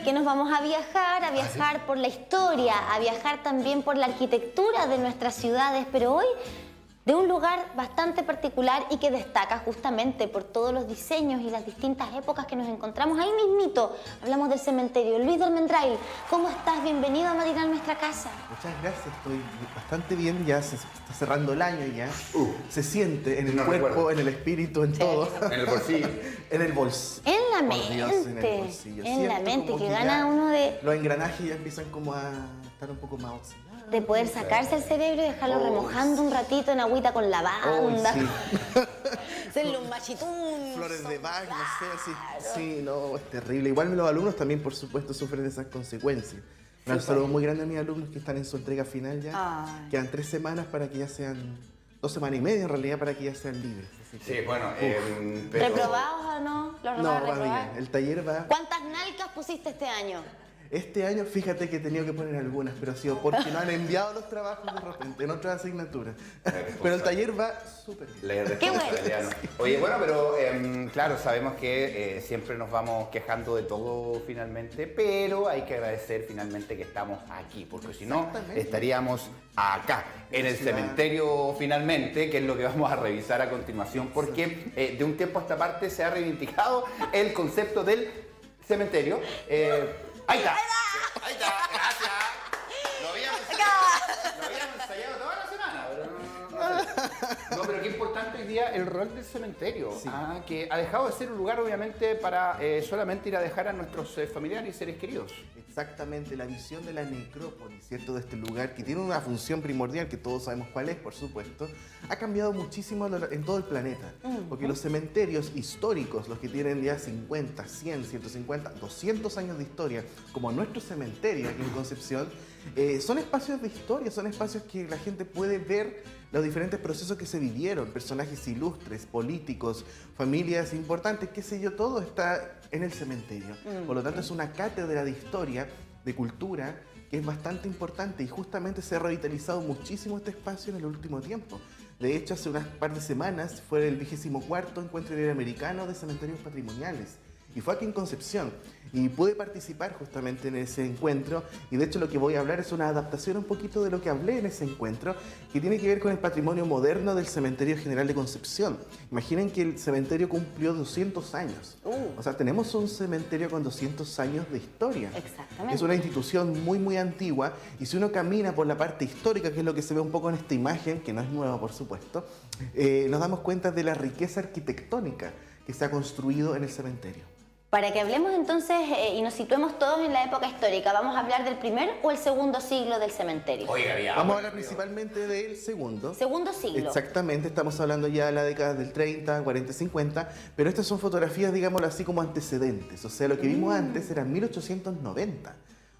porque nos vamos a viajar por la historia, a viajar también por la arquitectura de nuestras ciudades, pero hoy de un lugar bastante particular y que destaca justamente por todos los diseños y las distintas épocas que nos encontramos ahí mismito. Hablamos del cementerio. Luis de Almendrail, ¿cómo estás? Bienvenido a Matinal Nuestra Casa. Muchas gracias, estoy bastante bien, ya se está cerrando el año ya. Se siente en el cuerpo, en el espíritu, en todo. En el bolsillo. En el bolsillo. En la Por mente, Dios, en el bolsillo. en la Siento mente, como que ya gana uno de los engranajes ya empiezan como a estar un poco más oxidados. de poder sacarse el cerebro y dejarlo remojando un ratito en agüita con lavanda. Sí. Hacerle un machitún. Flores de Bach, no sé, así. Sí, no, es terrible. Igual los alumnos también, por supuesto, sufren de esas consecuencias. Un saludo muy grande a mis alumnos que están en su entrega final ya. Ay. Quedan 3 semanas para que ya sean, 2 semanas y media en realidad para que ya sean libres. Así que, Sí, bueno, pero... ¿Reprobados o no? ¿Los no, vas a va reprobar? bien. El taller va. ¿Cuántas nalcas pusiste este año? Este año, fíjate que he tenido que poner algunas, pero ha sido porque no han enviado los trabajos de repente, en otras asignaturas. Pero el taller va súper bien. Qué bueno. Oye, bueno, pero claro, sabemos que siempre nos vamos quejando de todo finalmente, pero hay que agradecer finalmente que estamos aquí, porque si no, estaríamos acá, en el cementerio finalmente, que es lo que vamos a revisar a continuación, porque de un tiempo a esta parte se ha reivindicado el concepto del cementerio. Ahí está. Ahí está, gracias. Lo habíamos ensayado toda la semana, pero no, pero qué importante hoy día el rol del cementerio, Sí. que ha dejado de ser un lugar obviamente para solamente ir a dejar a nuestros familiares y seres queridos. Exactamente, la visión de la necrópolis, ¿cierto? De este lugar que tiene una función primordial, que todos sabemos cuál es, por supuesto, ha cambiado muchísimo en todo el planeta. Porque los cementerios históricos, los que tienen ya 50, 100, 150, 200 años de historia, como nuestro cementerio aquí en Concepción, son espacios de historia, son espacios que la gente puede ver los diferentes procesos que se vivieron, personajes ilustres, políticos, familias importantes, qué sé yo, todo está en el cementerio. Por lo tanto, es una cátedra de historia, de cultura, que es bastante importante y justamente se ha revitalizado muchísimo este espacio en el último tiempo. De hecho, hace unas par de semanas fue el 24º Encuentro Iberoamericano de Cementerios Patrimoniales. Y fue aquí en Concepción. Y pude participar justamente en ese encuentro. Y de hecho lo que voy a hablar es una adaptación un poquito de lo que hablé en ese encuentro, que tiene que ver con el patrimonio moderno del Cementerio General de Concepción. Imaginen que el cementerio cumplió 200 años. O sea, tenemos un cementerio con 200 años de historia. Exactamente. Es una institución muy, muy antigua. Y si uno camina por la parte histórica, que es lo que se ve un poco en esta imagen, que no es nueva por supuesto, nos damos cuenta de la riqueza arquitectónica que se ha construido en el cementerio. Para que hablemos entonces y nos situemos todos en la época histórica, ¿vamos a hablar del primer o el segundo siglo del cementerio? Oiga, ya, Vamos a hablar principalmente del segundo. Segundo siglo. Exactamente, estamos hablando ya de la década del 30, 40, 50, pero estas son fotografías, digámoslo así, como antecedentes. O sea, lo que vimos antes era 1890.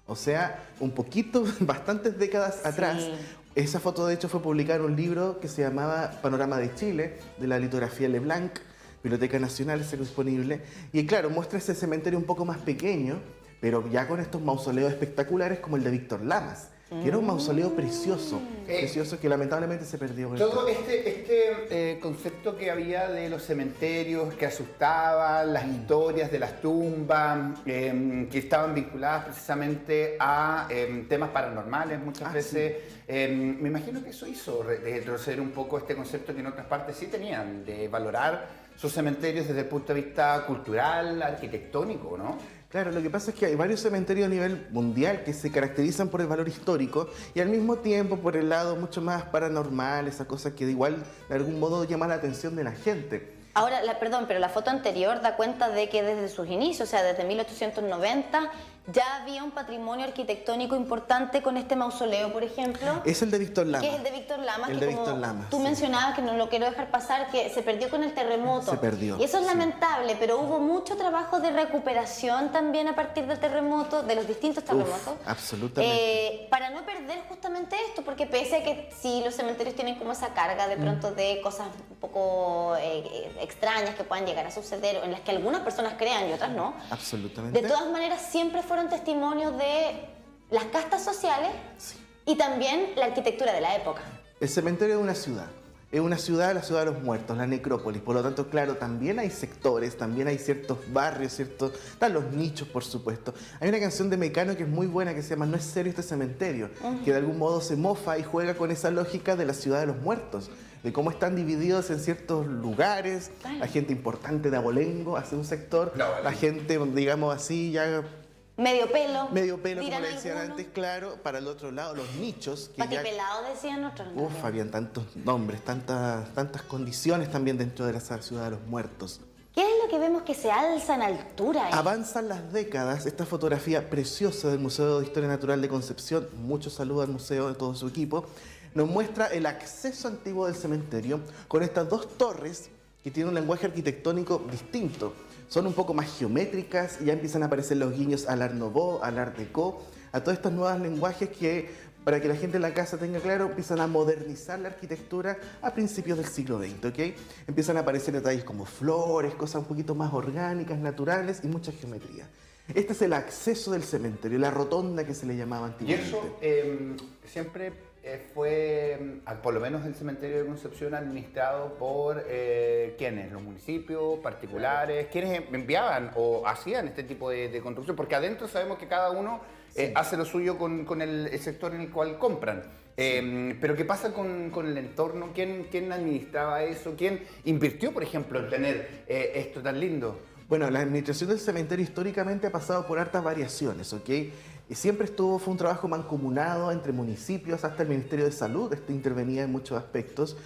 O sea, un poquito, bastantes décadas atrás. Esa foto, de hecho, fue publicada en un libro que se llamaba Panorama de Chile, de la litografía Leblanc. Biblioteca Nacional está disponible. Y claro, muestra ese cementerio un poco más pequeño, pero ya con estos mausoleos espectaculares como el de Víctor Lamas, que era un mausoleo precioso, precioso que lamentablemente se perdió. Con Todo este concepto que había de los cementerios que asustaban, las historias de las tumbas, que estaban vinculadas precisamente a temas paranormales muchas veces. Sí. Me imagino que eso hizo retroceder un poco este concepto que en otras partes sí tenían, de valorar sus cementerios desde el punto de vista cultural, arquitectónico, ¿no? Claro, lo que pasa es que hay varios cementerios a nivel mundial que se caracterizan por el valor histórico y al mismo tiempo por el lado mucho más paranormal, esa cosa que de igual de algún modo llama la atención de la gente. Ahora, perdón, pero la foto anterior da cuenta de que desde sus inicios, o sea, desde 1890, ya había un patrimonio arquitectónico importante con este mausoleo, por ejemplo. Es el de Víctor Lamas. Que es el de Víctor Lamas. El que de como Víctor Lamas, tú sí. mencionabas, que no lo quiero dejar pasar, que se perdió con el terremoto. Se perdió. Y eso es sí. lamentable, pero hubo mucho trabajo de recuperación también a partir del terremoto, de los distintos terremotos. Absolutamente. Para no perder justamente esto, porque pese a que sí los cementerios tienen como esa carga de pronto de cosas un poco extrañas que puedan llegar a suceder, en las que algunas personas crean y otras no. Absolutamente. De todas maneras, siempre fueron testimonios de las castas sociales Sí. y también la arquitectura de la época. El cementerio de una ciudad. es una ciudad, la ciudad de los muertos, la necrópolis. Por lo tanto, claro, también hay sectores, también hay ciertos barrios, ¿cierto? Están los nichos, por supuesto. Hay una canción de Mecano que es muy buena que se llama No es serio este cementerio, que de algún modo se mofa y juega con esa lógica de la ciudad de los muertos, de cómo están divididos en ciertos lugares. La gente importante de Abolengo hace un sector, la gente, digamos así, ya... Medio pelo, como le decían antes, claro, para el otro lado, los nichos. Patipelado decían otros. Habían tantos nombres, tantas condiciones también dentro de esa ciudad de los muertos. ¿Qué es lo que vemos que se alza en altura? Avanzan las décadas, esta fotografía preciosa del Museo de Historia Natural de Concepción, mucho saludo al museo de todo su equipo, nos muestra el acceso antiguo del cementerio con estas dos torres que tienen un lenguaje arquitectónico distinto. Son un poco más geométricas, ya empiezan a aparecer los guiños al Art Nouveau, al Art Deco, a todos estos nuevos lenguajes que, para que la gente en la casa tenga claro, empiezan a modernizar la arquitectura a principios del siglo XX, ¿ok? Empiezan a aparecer detalles como flores, cosas un poquito más orgánicas, naturales y mucha geometría. Este es el acceso del cementerio, la rotonda que se le llamaba antiguamente. Y eso siempre fue, por lo menos el cementerio de Concepción, administrado por ¿quiénes? Los municipios, particulares, quienes enviaban o hacían este tipo de construcción, porque adentro sabemos que cada uno hace lo suyo con el sector en el cual compran. Pero ¿qué pasa con el entorno? ¿Quién administraba eso? ¿Quién invirtió, por ejemplo, en tener esto tan lindo? Bueno, la administración del cementerio históricamente ha pasado por hartas variaciones, ¿ok? Y siempre fue un trabajo mancomunado entre municipios, hasta el Ministerio de Salud, intervenía en muchos aspectos,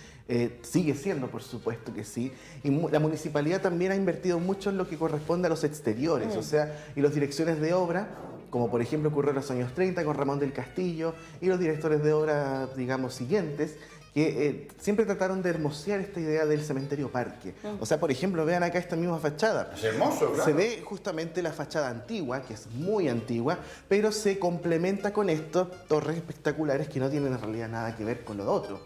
sigue siendo, por supuesto que sí, y la municipalidad también ha invertido mucho en lo que corresponde a los exteriores, o sea, y las direcciones de obra, como por ejemplo ocurrió en los años 30 con Ramón del Castillo, y los directores de obra, digamos, siguientes, que siempre trataron de hermosear esta idea del cementerio parque. O sea, por ejemplo, vean acá esta misma fachada. Es hermoso, claro. Se ve justamente la fachada antigua, que es muy antigua, pero se complementa con estas torres espectaculares que no tienen en realidad nada que ver con lo otro.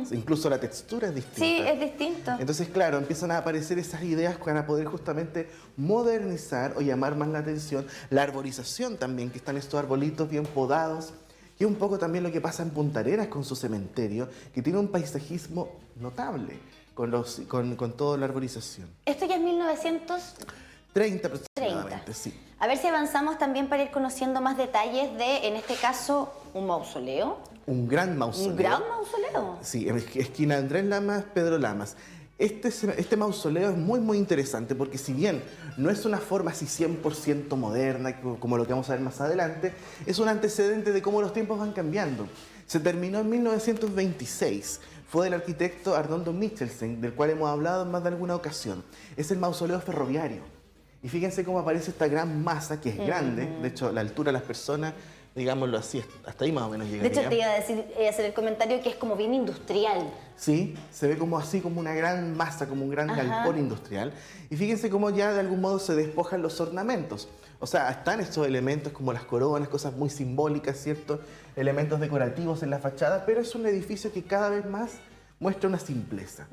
Incluso la textura es distinta. Sí, es distinto. Entonces, claro, empiezan a aparecer esas ideas que van a poder justamente modernizar o llamar más la atención. La arborización también, que están estos arbolitos bien podados, y un poco también lo que pasa en Punta Arenas con su cementerio, que tiene un paisajismo notable con toda la arborización. Esto ya es 1930 aproximadamente, sí. A ver si avanzamos también para ir conociendo más detalles de, en este caso, un mausoleo. Un gran mausoleo. Un gran mausoleo. Sí, esquina Andrés Lamas, Pedro Lamas. Este mausoleo es muy, muy interesante porque si bien no es una forma así 100% moderna, como lo que vamos a ver más adelante, es un antecedente de cómo los tiempos van cambiando. Se terminó en 1926. Fue del arquitecto Arnoldo Michelsen, del cual hemos hablado en más de alguna ocasión. Es el mausoleo ferroviario. Y fíjense cómo aparece esta gran masa, que es grande. De hecho, la altura de las personas, digámoslo así, hasta ahí más o menos llegaría. De hecho, te iba a decir, hacer el comentario que es como bien industrial. Sí, se ve como así, como una gran masa, como un gran galpón industrial. Y fíjense cómo ya de algún modo se despojan los ornamentos. O sea, están estos elementos como las coronas, cosas muy simbólicas, ¿cierto? Elementos decorativos en la fachada, pero es un edificio que cada vez más muestra una simpleza.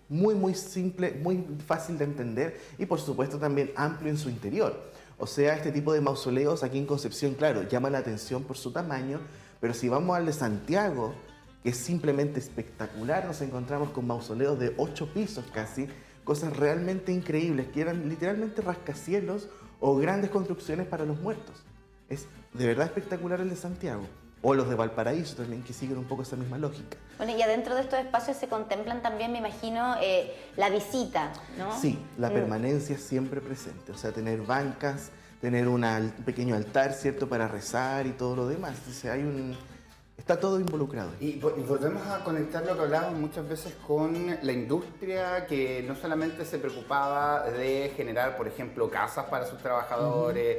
Muy, muy simple, muy fácil de entender y por supuesto también amplio en su interior. O sea, este tipo de mausoleos aquí en Concepción, claro, llaman la atención por su tamaño, pero si vamos al de Santiago, que es simplemente espectacular, nos encontramos con mausoleos de 8 pisos casi, cosas realmente increíbles, que eran literalmente rascacielos o grandes construcciones para los muertos. Es de verdad espectacular el de Santiago. O los de Valparaíso también, que siguen un poco esa misma lógica. Bueno, y adentro de estos espacios se contemplan también, me imagino, la visita, ¿no? Sí, la permanencia siempre presente. O sea, tener bancas, tener un pequeño altar, ¿cierto?, para rezar y todo lo demás. O sea, está todo involucrado. Y volvemos a conectar lo que hablábamos muchas veces con la industria que no solamente se preocupaba de generar, por ejemplo, casas para sus trabajadores,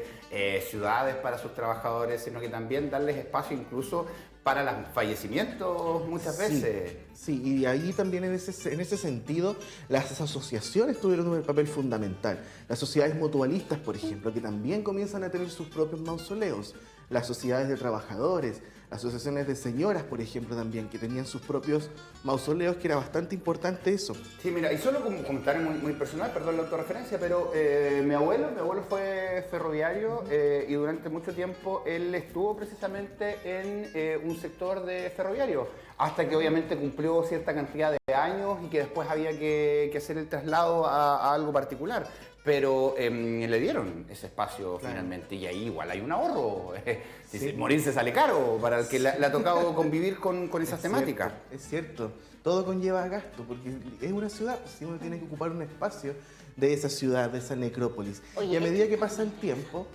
ciudades para sus trabajadores, sino que también darles espacio incluso para los fallecimientos muchas veces. Sí, y ahí también en ese sentido las asociaciones tuvieron un papel fundamental. Las sociedades mutualistas, por ejemplo, que también comienzan a tener sus propios mausoleos. Las sociedades de trabajadores, asociaciones de señoras, por ejemplo, también, que tenían sus propios mausoleos, que era bastante importante eso. Sí, mira, y solo como un comentario muy personal, perdón la autorreferencia, pero mi abuelo fue ferroviario y durante mucho tiempo él estuvo precisamente en un sector de ferroviario, hasta que obviamente cumplió cierta cantidad de años y que después había que hacer el traslado a algo particular. Pero le dieron ese espacio finalmente y ahí igual hay un ahorro. Morirse sale caro para el que le ha tocado convivir con esas temáticas. Es cierto, todo conlleva gasto porque es una ciudad, si uno tiene que ocupar un espacio de esa ciudad, de esa necrópolis. Oye, y a medida que pasa el tiempo,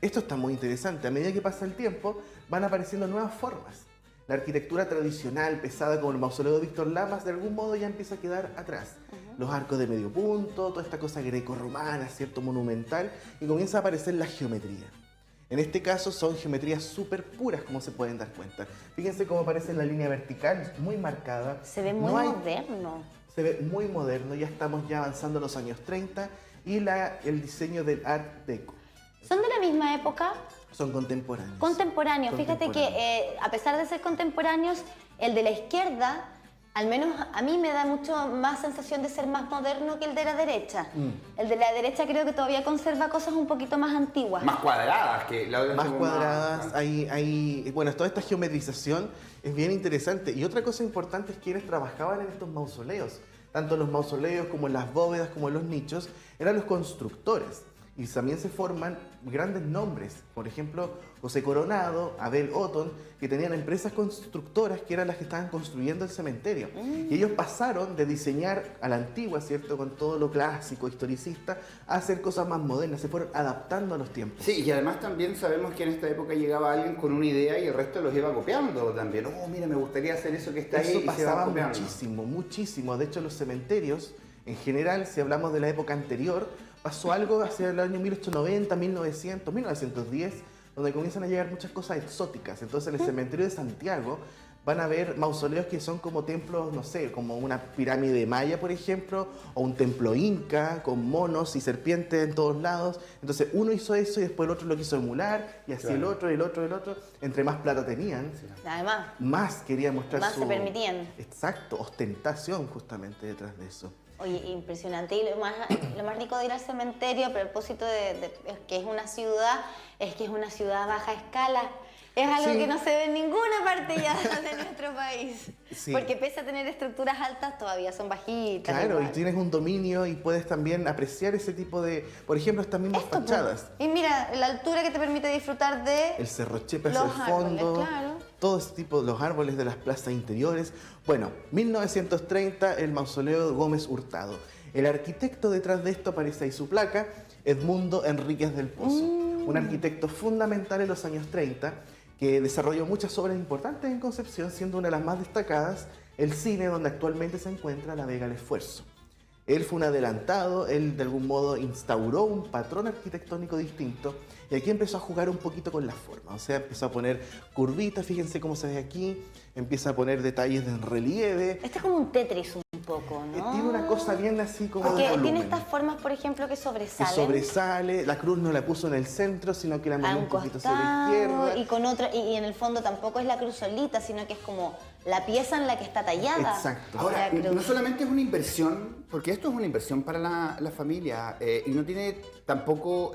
esto está muy interesante, a medida que pasa el tiempo van apareciendo nuevas formas. La arquitectura tradicional, pesada como el mausoleo de Víctor Lamas, de algún modo ya empieza a quedar atrás. Los arcos de medio punto, toda esta cosa greco-romana, cierto, monumental, y comienza a aparecer la geometría. En este caso son geometrías súper puras, como se pueden dar cuenta. Fíjense cómo aparece en la línea vertical, muy marcada. Se ve muy moderno. Se ve muy moderno, ya estamos ya avanzando en los años 30 y el diseño del Art Deco. ¿Son de la misma época? Son contemporáneos. Contemporáneos. Fíjate que a pesar de ser contemporáneos, el de la izquierda, al menos a mí me da mucho más sensación de ser más moderno que el de la derecha. El de la derecha creo que todavía conserva cosas un poquito más antiguas. Más cuadradas que la otra. Más cuadradas, bueno, toda esta geometrización es bien interesante. Y otra cosa importante es quienes trabajaban en estos mausoleos, tanto en los mausoleos como en las bóvedas, como en los nichos, eran los constructores. Y también se forman grandes nombres, por ejemplo, José Coronado, Abel Otón, que tenían empresas constructoras que eran las que estaban construyendo el cementerio. Y ellos pasaron de diseñar a la antigua, ¿cierto?, con todo lo clásico, historicista, a hacer cosas más modernas, se fueron adaptando a los tiempos. Sí, y además también sabemos que en esta época llegaba alguien con una idea y el resto los iba copiando también. Oh, mira, me gustaría hacer eso que está ahí. Eso pasaba muchísimo, muchísimo. De hecho, los cementerios, en general, si hablamos de la época anterior, pasó algo hacia el año 1890, 1900, 1910, donde comienzan a llegar muchas cosas exóticas. Entonces en el cementerio de Santiago van a ver mausoleos que son como templos, no sé, como una pirámide maya, por ejemplo, o un templo inca con monos y serpientes en todos lados. Entonces uno hizo eso y después el otro lo quiso emular, y así el otro, el otro, el otro. Entre más plata tenían, Además, más quería mostrar más se permitían. Exacto, ostentación justamente detrás de eso. Oye, impresionante. Y lo más rico de ir al cementerio, a propósito de que es una ciudad, es que es una ciudad a baja escala. Es algo que no se ve en ninguna parte ya de nuestro país. Sí. Porque pese a tener estructuras altas, todavía son bajitas. Claro, igual. y tienes un dominio y puedes también apreciar ese tipo de, por ejemplo, estas mismas fachadas. Y mira, la altura que te permite disfrutar de El Cerro Chepe hacia el los árboles, fondo, claro. todo ese tipo, los árboles de las plazas interiores. Bueno, 1930, el mausoleo Gómez Hurtado. El arquitecto detrás de esto, aparece ahí su placa, Edmundo Enríquez del Pozo. Un arquitecto fundamental en los años 30, que desarrolló muchas obras importantes en Concepción, siendo una de las más destacadas el cine, donde actualmente se encuentra la Vega El Esfuerzo. Él fue un adelantado, él de algún modo instauró un patrón arquitectónico distinto y aquí empezó a jugar un poquito con la forma, o sea, empezó a poner curvitas, fíjense cómo se ve aquí, empieza a poner detalles de relieve. Este es como un Tetris un poco, ¿no? Tiene una cosa bien así como Porque de volumen. tiene estas formas, por ejemplo, que Que sobresalen. sobresale, la cruz no la puso en el centro, sino que la A movió un un poquito hacia la izquierda. y con otra, y en el fondo tampoco es la cruz solita, sino que es como la pieza en la que está tallada. Exacto. Ahora, la cruz. no solamente es una inversión, porque esto es una inversión para la familia y no tiene tampoco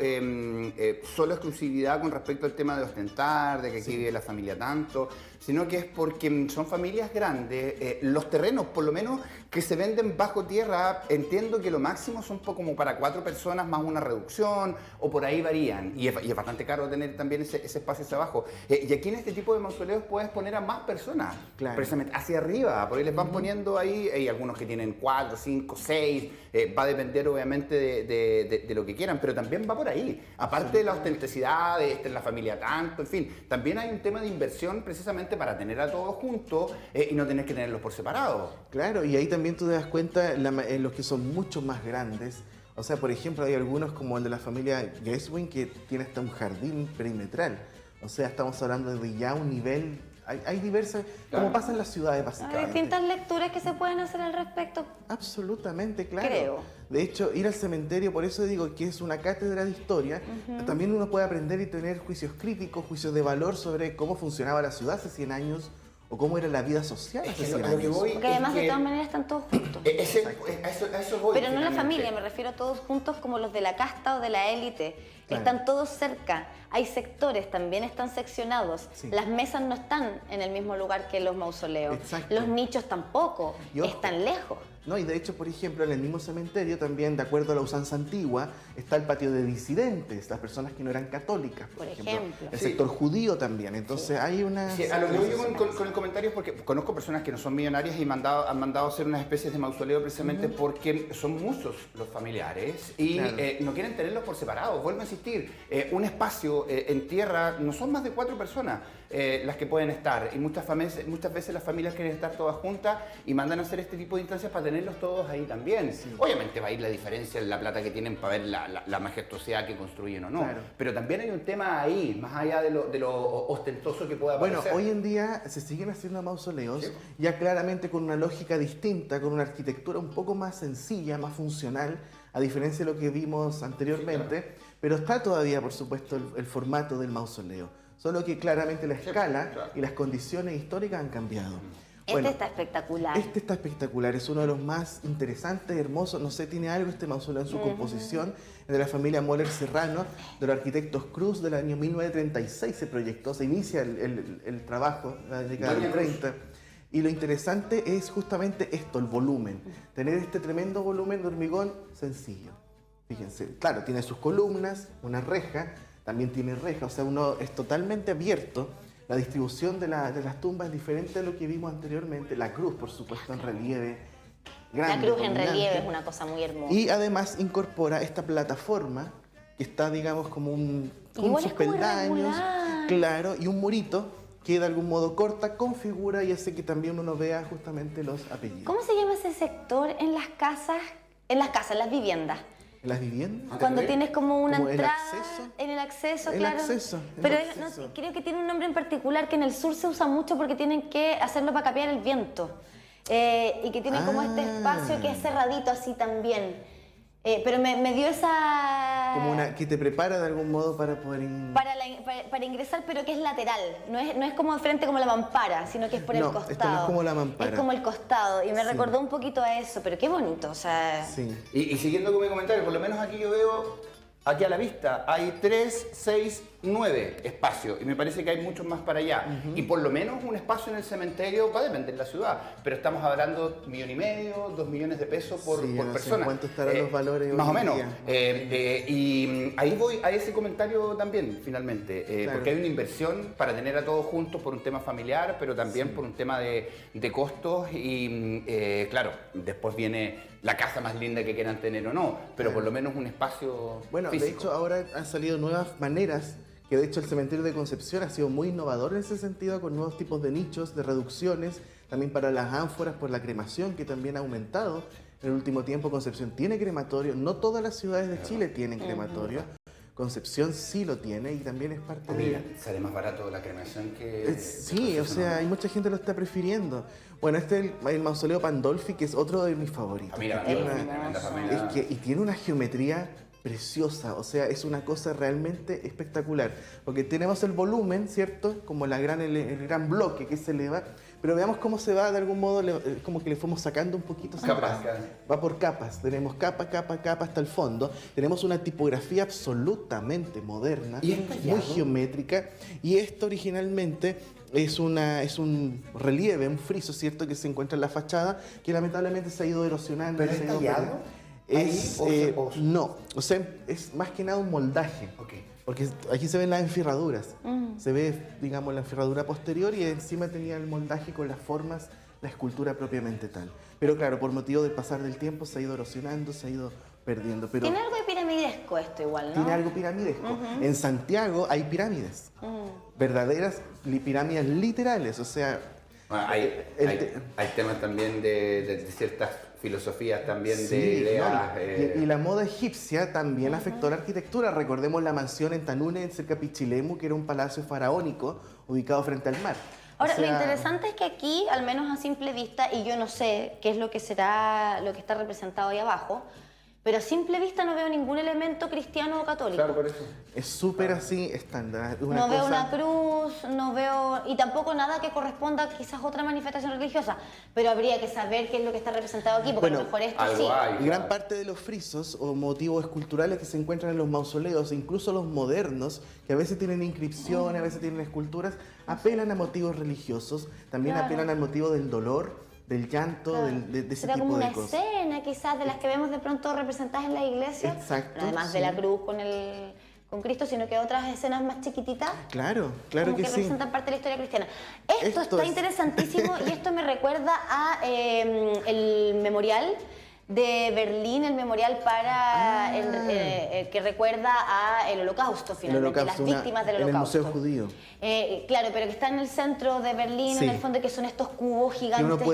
solo exclusividad con respecto al tema de ostentar, de que aquí vive la familia tanto, sino que es porque son familias grandes, los terrenos por lo menos que se venden bajo tierra, entiendo que lo máximo son como para 4 personas más una reducción o por ahí varían y es bastante caro tener también ese espacio hacia abajo. Y aquí en este tipo de mausoleos puedes poner a más personas, Claro. precisamente hacia arriba, por ahí les van poniendo ahí, hay algunos que tienen 4, 5, 6, va a depender obviamente de lo que quieran, pero también va por ahí. Aparte de la ostentacidad, de esta en la familia tanto, en fin, también hay un tema de inversión precisamente para tener a todos juntos y no tener que tenerlos por separado. Claro, y ahí también tú te das cuenta en los que son mucho más grandes. O sea, por ejemplo, hay algunos como el de la familia Geswin que tiene hasta un jardín perimetral. O sea, estamos hablando de ya un nivel. Hay diversas, como pasa en las ciudades Hay básicamente. distintas lecturas que se pueden hacer al respecto. Absolutamente, claro. Creo. De hecho, ir al cementerio, por eso digo que es una cátedra de historia, también uno puede aprender y tener juicios críticos, juicios de valor sobre cómo funcionaba la ciudad hace 100 años o cómo era la vida social Es hace que 100 lo que años. voy Porque además de todas maneras están todos juntos. a eso voy. Pero no la finalmente. familia, me refiero a todos juntos como los de la casta o de la élite. Claro. Están todos cerca. Hay sectores, también están seccionados. Sí. Las mesas no están en el mismo lugar que los mausoleos. Exacto. Los nichos tampoco. Y ojo, están lejos. No, y de hecho, por ejemplo, en el mismo cementerio también, de acuerdo a la usanza antigua, está el patio de disidentes, las personas que no eran católicas, por ejemplo. El Sí. sector judío también. Entonces hay una... Sí, a lo que voy yo con el comentario es porque conozco personas que no son millonarias y han mandado a hacer unas especies de mausoleo precisamente porque son muchos los familiares y Claro. no quieren tenerlos por separado. Vuelvo a insistir, un espacio en tierra no son más de 4 personas las que pueden estar y muchas veces las familias quieren estar todas juntas y mandan a hacer este tipo de instancias para tenerlos todos ahí también. Sí. Obviamente va a ir la diferencia en la plata que tienen para ver la majestuosidad que construyen o no. Claro. Pero también hay un tema ahí, más allá de lo ostentoso que pueda parecer. Bueno, hoy en día se siguen haciendo mausoleos, Sí. ya claramente con una lógica distinta, con una arquitectura un poco más sencilla, más funcional, a diferencia de lo que vimos anteriormente, Sí, claro. pero está todavía, por supuesto, el formato del mausoleo. Solo que claramente la escala claro. y las condiciones históricas han cambiado. Este está espectacular. Este está espectacular, es uno de los más interesantes, hermosos. No sé, tiene algo este mausoleo en su composición. Es de la familia Moller Serrano, de los arquitectos Cruz, del año 1936 se proyectó, se inicia el trabajo, la década del 30. Y lo interesante es justamente esto, el volumen. Tener este tremendo volumen de hormigón sencillo. Fíjense, claro, tiene sus columnas, una reja, también tiene reja, o sea, uno es totalmente abierto. La distribución de las tumbas es diferente a lo que vimos anteriormente. La cruz, por supuesto, en relieve. La Grande, cruz en dominante. relieve es una cosa muy hermosa. Y además incorpora esta plataforma que está, digamos, como con Igual sus es como peldaños, irregular. claro, y un murito que de algún modo corta, configura y hace que también uno vea justamente los apellidos. ¿Cómo se llama ese sector en las casas, en las viviendas? ¿En las viviendas? Cuando tienes como una ¿Como el entrada acceso? en el acceso, El claro. acceso, el Pero acceso. no, creo que tiene un nombre en particular que en el sur se usa mucho porque tienen que hacerlo para capear el viento. Y que tiene como este espacio que es cerradito así también. Pero me dio esa... Como una que te prepara de algún modo para poder... Para ingresar, pero que es lateral. No es como de frente como la mampara, sino que es por el No, costado. esto no es como la mampara. Es como el costado. Y me Sí. recordó un poquito a eso, pero qué bonito. O sea, Sí. Y siguiendo con mi comentario, por lo menos aquí yo veo, aquí a la vista, hay 3, 6, 9 espacios y me parece que hay muchos más para allá. Y por lo menos un espacio en el cementerio va a depender de la ciudad, pero estamos hablando 1,5 millones, 2 millones de pesos por Sí, yo no sé persona. en cuánto estarán los valores más hoy o en menos. día. Y ahí voy a ese comentario también, finalmente, Claro. porque hay una inversión para tener a todos juntos por un tema familiar, pero también por un tema de costos y, claro, después viene la casa más linda que quieran tener o no, pero por lo menos un espacio Bueno, físico. de hecho ahora han salido nuevas maneras, que de hecho el cementerio de Concepción ha sido muy innovador en ese sentido, con nuevos tipos de nichos, de reducciones, también para las ánforas por la cremación, que también ha aumentado. En el último tiempo Concepción tiene crematorio, no todas las ciudades de Chile tienen crematorio, Concepción sí lo tiene y también es parte Mira, de... sale más barato la cremación que... Sí, o sea, hay mucha gente lo está prefiriendo. Bueno, este es el mausoleo Pandolfi, que es otro de mis favoritos. Mira, Tiene amigo, una- tremenda familia. y tiene una geometría preciosa, o sea, es una cosa realmente espectacular, porque tenemos el volumen, ¿cierto? Como el gran bloque que se eleva, pero veamos cómo se va, de algún modo, como que le fuimos sacando un poquito. hacia Capas, atrás. claro. Va por capas, tenemos capa, capa, capa hasta el fondo, tenemos una tipografía absolutamente moderna, ¿Y es tallado? muy geométrica, y esto originalmente es un relieve, un friso, ¿cierto? Que se encuentra en la fachada, que lamentablemente se ha ido erosionando. ¿Pero se es ha ido tallado? perdiendo. ¿Ahí o se- No, o sea, es más que nada un moldaje. Ok. Porque aquí se ven las enferraduras. Se ve, digamos, la enferradura posterior y encima tenía el moldaje con las formas, la escultura propiamente tal. Pero claro, por motivo del pasar del tiempo se ha ido erosionando, se ha ido perdiendo. Pero tiene algo de piramidesco esto igual, ¿no? tiene algo piramidesco. En Santiago hay pirámides. Verdaderas pirámides literales, o sea... Bueno, hay temas también de ciertas filosofías también Sí, de ideas. no, y la moda egipcia también afectó la arquitectura. Recordemos la mansión en Tanune, cerca de Pichilemu, que era un palacio faraónico ubicado frente al mar. Ahora, O sea, lo interesante es que aquí, al menos a simple vista, y yo no sé qué es lo que será, lo que está representado ahí abajo, pero a simple vista no veo ningún elemento cristiano o católico. Claro, por eso. Es súper así estándar. No veo una cruz, no veo... Y tampoco nada que corresponda quizás a otra manifestación religiosa. Pero habría que saber qué es lo que está representado aquí, porque a lo mejor esto algo sí. hay. Gran parte de los frisos o motivos esculturales que se encuentran en los mausoleos, incluso los modernos, que a veces tienen inscripciones, a veces tienen esculturas, apelan a motivos religiosos, también Claro. apelan al motivo del dolor, del llanto, Claro. de ese Será como tipo una de cosas. escena quizás de las que vemos de pronto representadas en la iglesia. Exacto, Pero además sí. de la cruz con Cristo, sino que otras escenas más chiquititas. Claro, claro Como que que sí. representan parte de la historia cristiana. Esto Esto está es- interesantísimo y esto me recuerda a el memorial de Berlín, el memorial para que recuerda a el Holocausto, El finalmente, holocausto, las víctimas del en el Holocausto. Museo Judío. Claro, pero que está en el centro de Berlín, Sí. en el fondo, que son estos cubos Que gigantescos.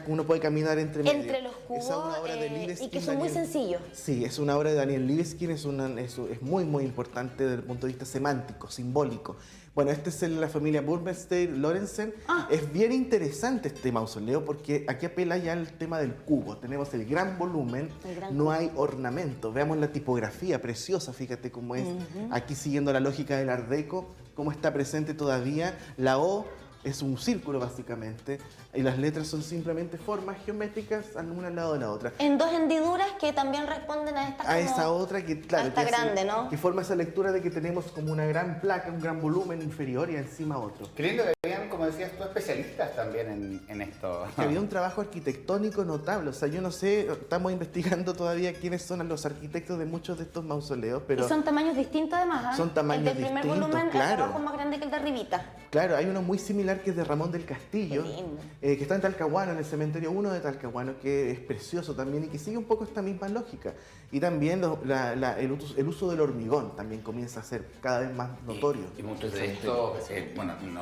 uno puede caminar entre medio. Entre los cubos, Esa es una obra de y Libeskind, que son muy Daniel. sencillos. Sí, es una obra de Daniel Libeskind, es muy, muy importante desde el punto de vista semántico, simbólico. Bueno, este es la familia Burmester-Lorenzen. Es bien interesante este mausoleo porque aquí apela ya al tema del cubo. Tenemos el gran volumen, El gran no cubo. hay ornamento. Veamos la tipografía preciosa, fíjate cómo es. Aquí siguiendo la lógica del Art Deco, cómo está presente todavía. La O es un círculo básicamente y las letras son simplemente formas geométricas una al lado de la otra. En dos hendiduras que también responden a estas A esa otra que, claro, esta que hace- grande, ¿no? que forma esa lectura de que tenemos como una gran placa, un gran volumen inferior y encima otro. Qué lindo que habían, como decías tú, especialistas también en esto. Que había un trabajo arquitectónico notable, o sea, yo no sé, estamos investigando todavía quiénes son los arquitectos de muchos de estos mausoleos, pero Y son tamaños distintos además, ¿ah? Son tamaños El del primer distintos, volumen claro. es abajo más grande que el de arribita. claro, hay uno muy similar que es de Ramón del Castillo, Qué lindo. que está en Talcahuano, en el cementerio 1 de Talcahuano, que es precioso también y que sigue un poco esta misma lógica. Y también el uso del hormigón también comienza a ser cada vez más notorio. Y muchos de estos,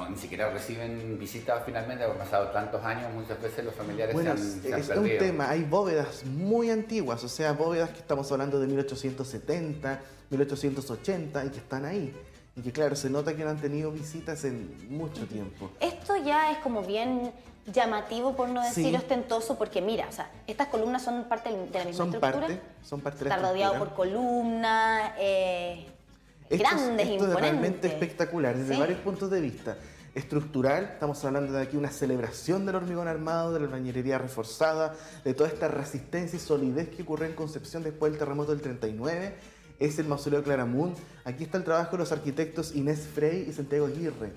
ni siquiera reciben visitas finalmente, han pasado tantos años, muchas veces los familiares Bueno, se han es perdido. un tema, hay bóvedas muy antiguas, o sea, bóvedas que estamos hablando de 1870, 1880 y que están ahí. Y que claro, se nota que no han tenido visitas en mucho tiempo. Esto ya es como bien llamativo, por no decir Sí. ostentoso, porque mira, o sea, estas columnas son parte de la misma Son estructura. son parte de la Está rodeado estructura. por columnas grandes, Esto es realmente imponentes. espectacular desde Sí. varios puntos de vista. Estructural, estamos hablando de aquí una celebración del hormigón armado, de la albañilería reforzada, de toda esta resistencia y solidez que ocurrió en Concepción después del terremoto del 39. Es el mausoleo de Claramunt. Aquí está el trabajo de los arquitectos Inés Frey y Santiago Aguirre,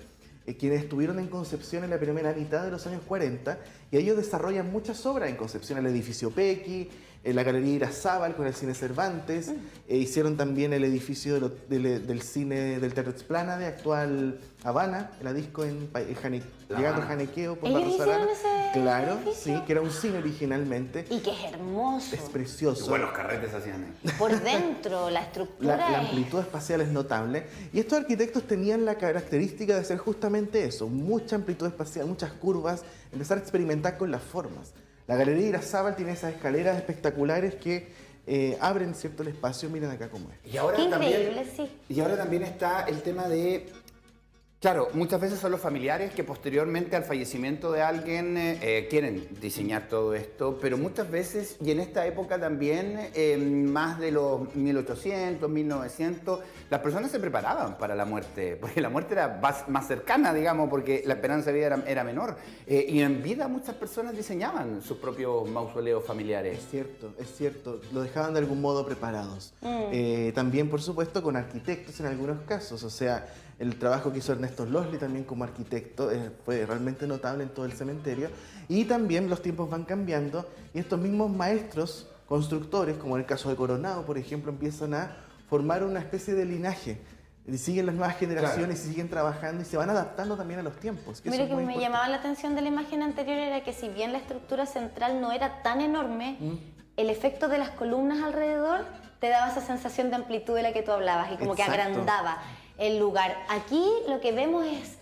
quienes estuvieron en Concepción en la primera mitad de los años 40 y ellos desarrollan muchas obras en Concepción, el edificio Pequi, la Galería Irazábal con el Cine Cervantes, hicieron también el edificio del cine del Teatro Explana de actual Habana, la disco llegando a Janequeo por ¿Ellos Barros hicieron Arana. ese Claro, edificio? sí, que era un cine originalmente, Y que es hermoso. es precioso. Qué buenos carretes hacían ahí. Por dentro, la estructura La es... amplitud espacial es notable y estos arquitectos tenían la característica de hacer justamente eso, mucha amplitud espacial, muchas curvas, empezar a experimentar con las formas. La Galería Irazábal tiene esas escaleras espectaculares que abren cierto el espacio, miren acá cómo es. Y ahora Qué también, increíble, sí. Y ahora también está el tema de... Claro, muchas veces son los familiares que posteriormente al fallecimiento de alguien quieren diseñar todo esto, pero muchas veces, y en esta época también, más de los 1800, 1900, las personas se preparaban para la muerte, porque la muerte era más cercana, digamos, porque la esperanza de vida era menor. Y en vida muchas personas diseñaban sus propios mausoleos familiares. Es cierto, lo dejaban de algún modo preparados. También, por supuesto, con arquitectos en algunos casos, o sea, el trabajo que hizo Ernesto Losley también como arquitecto fue realmente notable en todo el cementerio. Y también los tiempos van cambiando y estos mismos maestros, constructores, como en el caso de Coronado, por ejemplo, empiezan a formar una especie de linaje. Y siguen las nuevas generaciones y siguen trabajando y se van adaptando también a los tiempos. Mira, eso es que muy me importante. llamaba la atención de la imagen anterior era que si bien la estructura central no era tan enorme, el efecto de las columnas alrededor te daba esa sensación de amplitud de la que tú hablabas y como que Exacto. agrandaba el lugar. Aquí lo que vemos es,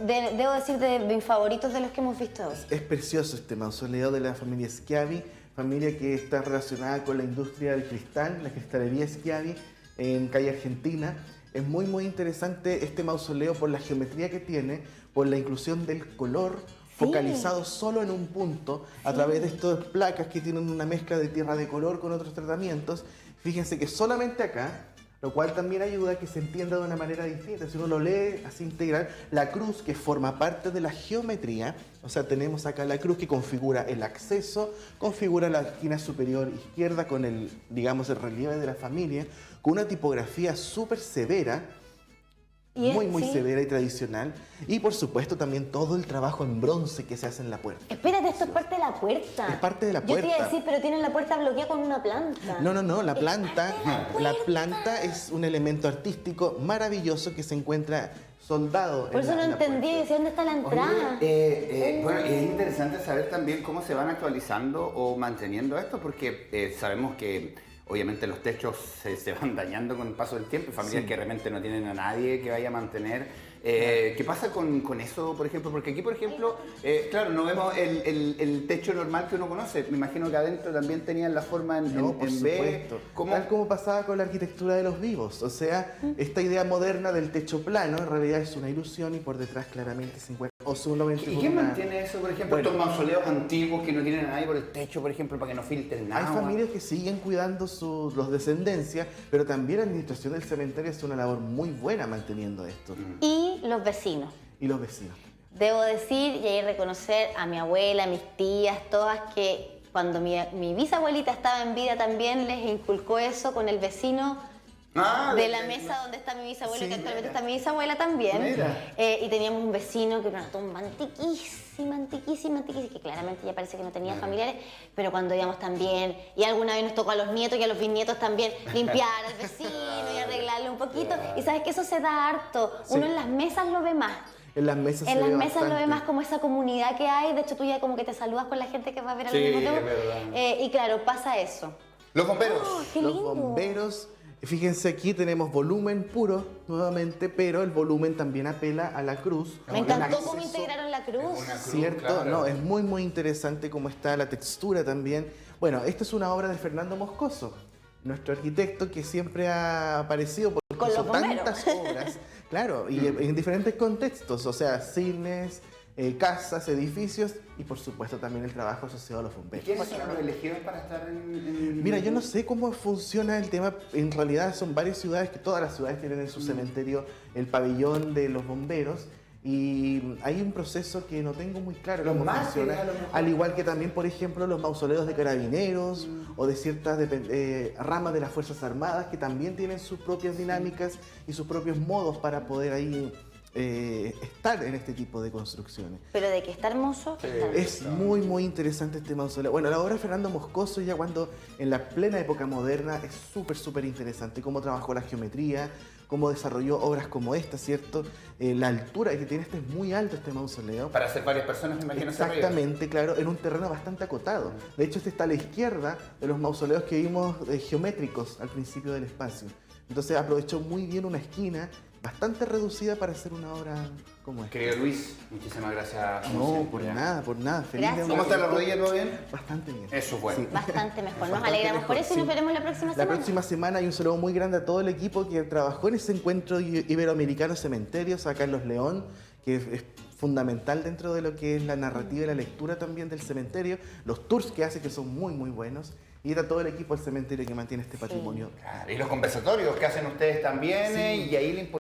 debo decir, de mis favoritos de los que hemos visto hoy. Es precioso este mausoleo de la familia Schiavi, familia que está relacionada con la industria del cristal, la cristalería Schiavi en calle Argentina. Es muy muy interesante este mausoleo por la geometría que tiene, por la inclusión del color, focalizado solo en un punto a través de estas placas que tienen una mezcla de tierra de color con otros tratamientos. Fíjense que solamente acá, lo cual también ayuda a que se entienda de una manera distinta. Si uno lo lee así integral, la cruz que forma parte de la geometría, o sea, tenemos acá la cruz que configura el acceso, configura la esquina superior izquierda con el, digamos, el relieve de la familia, con una tipografía súper severa, muy severa y tradicional. Y por supuesto también todo el trabajo en bronce que se hace en la puerta. Espérate, esto es parte de la puerta. Es parte de la puerta. Yo te iba a decir, pero tienen la puerta bloqueada con una planta. No, la planta, la planta es un elemento artístico maravilloso que se encuentra soldado. Por eso no entendí, decía, ¿dónde está la entrada? Bueno, es interesante saber también cómo se van actualizando o manteniendo esto, porque sabemos que obviamente los techos se van dañando con el paso del tiempo, familias que realmente no tienen a nadie que vaya a mantener. ¿Qué pasa con eso, por ejemplo? Porque aquí, por ejemplo, claro, no vemos el techo normal que uno conoce. Me imagino que adentro también tenían la forma en por B. supuesto. Tal como pasaba con la arquitectura de los vivos. O sea, esta idea moderna del techo plano en realidad es una ilusión y por detrás claramente se encuentra solamente ¿Y quién mantiene eso, por ejemplo, estos mausoleos antiguos que no tienen a nadie por el techo, por ejemplo, para que no filtren nada? Hay familias que siguen cuidando los descendencias, pero también la administración del cementerio hace una labor muy buena manteniendo esto. Y los vecinos. Y los vecinos. Debo decir y ahí reconocer a mi abuela, a mis tías, todas que cuando mi bisabuelita estaba en vida también les inculcó eso con el vecino de la mesa donde está mi bisabuela, que actualmente está mi bisabuela también. Y teníamos un vecino que era una tumba antiquísima, que claramente ya parece que no tenía familiares, pero cuando íbamos también, y alguna vez nos tocó a los nietos y a los bisnietos también limpiar al vecino y arreglarle un poquito. Y sabes que eso se da harto. Uno en las mesas lo ve más. En las mesas lo ve más como esa comunidad que hay. De hecho, tú ya como que te saludas con la gente que va a ver al mismo tiempo. Y claro, pasa eso. Los bomberos. Oh, qué lindo. Los bomberos. Fíjense, aquí tenemos volumen puro nuevamente, pero el volumen también apela a la cruz. Me encantó cómo integraron la cruz. ¿Cierto? Claro. No, es muy interesante cómo está la textura también. Bueno, esta es una obra de Fernando Moscoso, nuestro arquitecto que siempre ha aparecido porque Con hizo los bomberos. tantas obras, claro, y en diferentes contextos, o sea, cines, casas, edificios y por supuesto también el trabajo asociado a los bomberos. ¿Quiénes son los elegidos para estar en...? Mira, yo no sé cómo funciona el tema, en realidad son varias ciudades, que todas las ciudades tienen en su cementerio el pabellón de los bomberos y hay un proceso que no tengo muy claro cómo funciona, al igual que también, por ejemplo, los mausoleos de carabineros o de ciertas ramas de las Fuerzas Armadas que también tienen sus propias dinámicas y sus propios modos para poder ahí estar en este tipo de construcciones. Pero de que está hermoso, Es muy interesante este mausoleo. Bueno, la obra de Fernando Moscoso, ya cuando en la plena época moderna, es súper interesante cómo trabajó la geometría, cómo desarrolló obras como esta, ¿cierto? La altura que tiene es muy alto este mausoleo. Para hacer varias personas, me imagino. Exactamente, claro, en un terreno bastante acotado. De hecho, este está a la izquierda de los mausoleos que vimos geométricos al principio del espacio. Entonces aprovechó muy bien una esquina bastante reducida para hacer una obra como esta. Querido Luis, muchísimas gracias. No, por nada. Feliz Gracias. ¿Cómo está la rodilla? ¿Todo bien? Bastante bien. Eso es bueno. Sí. bastante mejor. Nos Bastante alegramos por mejor, eso y nos sí. veremos la próxima semana. La próxima semana hay un saludo muy grande a todo el equipo que trabajó en ese encuentro iberoamericano cementerios, a Carlos León, que es fundamental dentro de lo que es la narrativa y la lectura también del cementerio, los tours que hace que son muy buenos, y a todo el equipo del cementerio que mantiene este patrimonio. Claro, y los conversatorios que hacen ustedes también, y ahí la